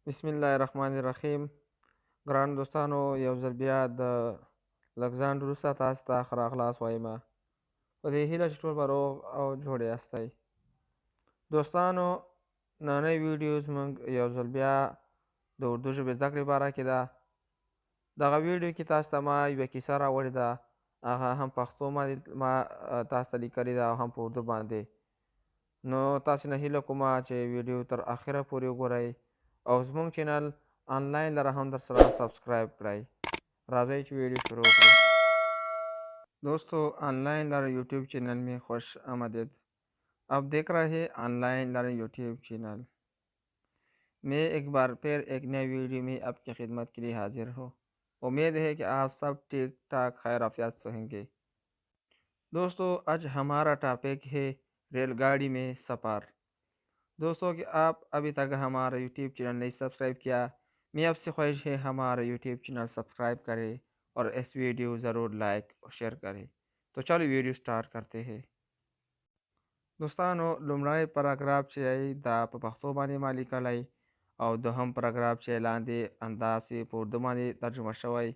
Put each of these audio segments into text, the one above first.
बिस्मिल्लाहिर्रहमानिर्रहीम। ګران دوستانو، یو ځل بیا د لږ ځنډ وروسته تاسو ته ښه راغلاست وایم. په دې هیله چې ټول به روغ او جوړ یاستی. دوستانو، نننۍ ویډیو زموږ یو ځل بیا د اردو ژبې زده کړې باره کې ده. دغه ویډیو کې تاسو ته ما یوه کیسه راوړې ده، هغه هم پښتو باندې ما تاسو ته لیکلې ده او هم په اردو باندې. نو تاسو نه هیله کومه چې ویډیو تر اخره پورې وګورئ او زموږ چینل آنلاइन لره هم در سره سبسکرایب کړئ. راځئ چې ویډیو شروع کړو. दोस्तों, ऑनलाइन लर्न यूट्यूब चैनल में खुश आमदीद। आप देख रहे हैं ऑनलाइन लर्न यूट्यूब चैनल। मैं एक बार फिर एक नई वीडियो में आपकी खिदमत के लिए हाजिर हूँ। उम्मीद है कि आप सब ठीक ठाक खैर आफियत से होंगे। दोस्तों, आज हमारा टॉपिक है रेलगाड़ी में सफ़र। दोस्तों, कि आप अभी तक हमारा यूट्यूब चैनल नहीं सब्सक्राइब किया, मैं आपसे ख्वाहिश है हमारा यूट्यूब चैनल सब्सक्राइब करें और इस वीडियो ज़रूर लाइक और शेयर करें। तो चलो वीडियो स्टार्ट करते हैं. دوستانو، لومړی پاراګراف چې دا په پښتو باندې ما لیکلی او دوهم پاراګراف چې لاندې همداسې په اردو باندې ترجمه شوی.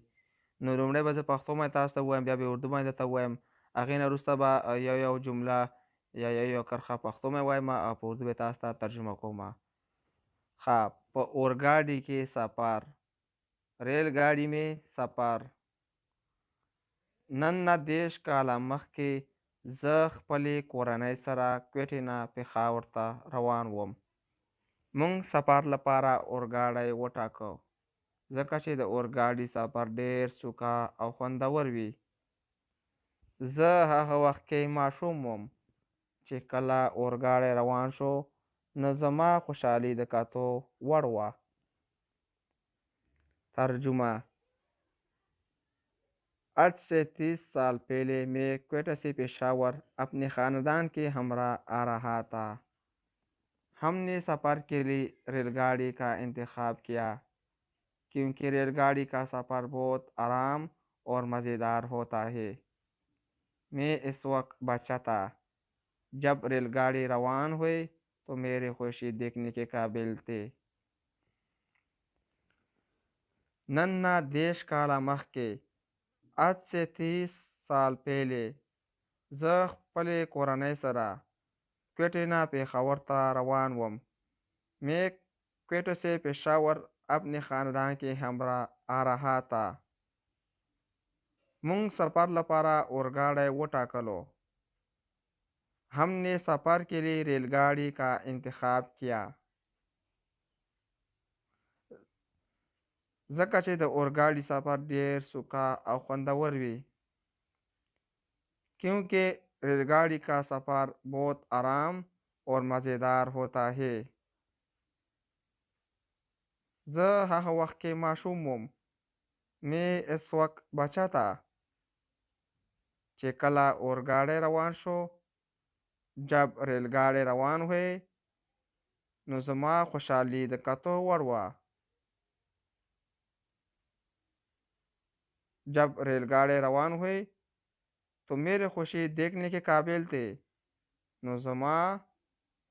نو لومړی به زه پښتو باندې تاسو ته ووایم، بیا به اردو باندې درته ووایم. هغې نه وروسته به یو جمله یا یو کرښه پښتو باندې وایم او په اردو به تاسو ته ترجمه کوم. ښه، په اورګاډي کې سفر، ریل ګاډي مې سفر. نن نه 30 کاله مخکې زه خپلې کورنۍ سره کوټې نه پېښور ته روان وم. موږ سفر لپاره اورګاډی وټاکه، ځکه چې د اورګاډي سفر ډېر سوکه او خوندور وي. زه هغه وخت کې ماشوم وم چې کله اورګاډی روان شو نو زما خوشحالي د کتو وړ وه. ترجمه: आज से 30 साल पहले मैं क्वेटा से पेशावर अपने ख़ानदान के हमरा आ रहा था। हमने सफ़र के लिए रेलगाड़ी का इंतखाब किया, क्योंकि रेलगाड़ी का सफ़र बहुत आराम और मज़ेदार होता है। मैं इस वक्त बच्चा था जब रेलगाड़ी रवान हुई तो मेरी खुशी देखने के काबिल थे. नन्ना देश काला मख के आज से 30 साल पहले زه خپلې کورنۍ سره کوټې نه پېښور ته روان وم. मैं क्वेटा से पेशावर अपने ख़ानदान के हमरा आ रहा था. موږ سفر لپاره اورګاډی وټاکلو. हमने सफ़र के लिए रेलगाड़ी का इंतखाब किया, ځکه چې د اورګاډي سفر ډېر سوکه او خوندور وي. क्योंकि रेलगाड़ी का सफ़र बहुत आराम और मज़ेदार होता है. زه هغه وخت کې ماشوم وم. मैं इस वक्त बच्चा था چې کله اورګاډی روان شو. जब रेलगाड़ी روان हुई نو زما خوشحالي د کتو وړ وه. जब रेलगाड़ी روان हुई तो मेरी खुशी देखने के काबिल थे. نو زما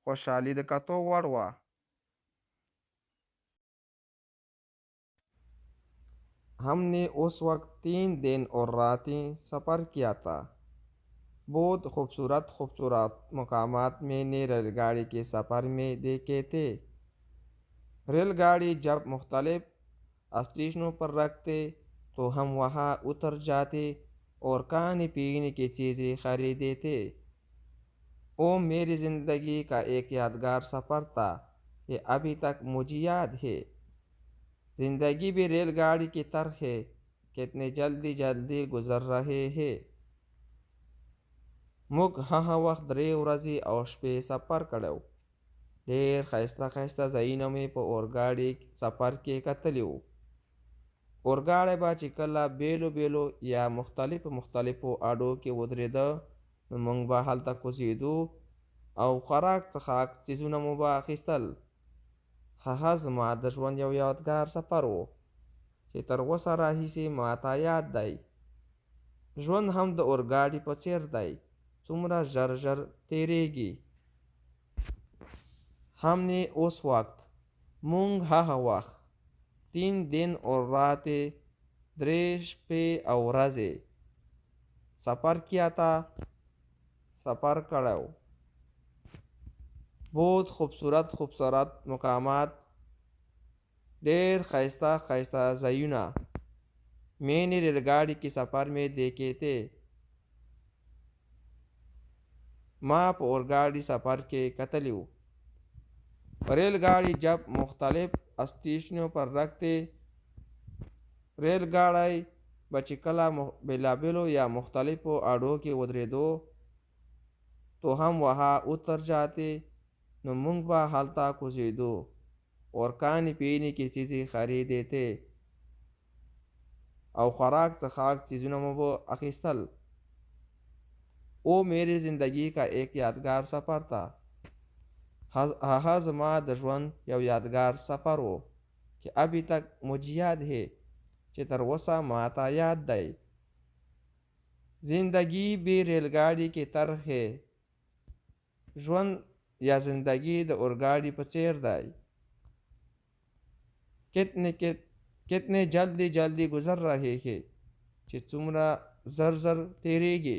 خوشحالي د کتو وړ وه. हमने उस वक्त 3 दिन और रातें सफ़र किया था. बहुत खूबसूरत मकामात मैंने रेलगाड़ी के सफ़र में देखे थे. रेलगाड़ी जब मुख्तलिफ स्टेशनों पर रखते तो हम वहाँ उतर जाते और खाने पीने की चीज़ें खरीदते थे. वो मेरी ज़िंदगी का एक यादगार सफ़र था. ये अभी तक मुझे याद है. ज़िंदगी भी रेलगाड़ी की तरह है, कितने जल्दी गुजर रहे हैं. موږ هغه وخت 3 ورځې او شپې سفر کړی و. ډېر ښایسته ځایونه مې په اورګاډي سفر کې کتلي وو. اورګاډی به چې کله بیلو یا مختلفو اډو کې ودرېده نو موږ به هلته کوزېدو او خوراک څښاک څیزونه مو به اخیستل. هغه زما د ژوند یو یادګار سفر و چې تر اوسه راهیسې ماته یاد دی. ژوند هم د اورګاډي په څېر دی، څومره ژر تیریږي. हमने उस वक्त مونږ هغه وخت 3 दिन और रातें दृश्य पे और रजे सफ़र किया था सफ़र करो बहुत खूबसूरत खूबसूरत मकामात ढेर खस्ता खस्ता ज़ायुना मैंने रेलगाड़ी के सफ़र में देखे थे माप और गाड़ी सफ़र के कतलियों रेलगाड़ी जब मुख्तलिफ स्टेशनों पर रखते रेलगाड़ी बचिकला बेलाबेलो या मुख्तलिफ आड़ों के उधरे दो तो हम वहाँ उतर जाते न मुंगबा हालता कुछ दो और खाने पीने की चीज़ें खरीदे थे और खुराक सखाक चीज़ों में वो अखिसल वो मेरी ज़िंदगी का एक यादगार सफ़र था ज़मा दजवन या यादगार सफ़र हो कि अभी तक मुझे याद है कि तरवसा माता याद दई ज़िंदगी भी रेलगाड़ी की तरह है जवन या ज़िंदगी द और गाड़ी पर चेर दाई कितने जल्दी जल्दी गुजर रहे हैं कि तुमरा जर जर तेरेगी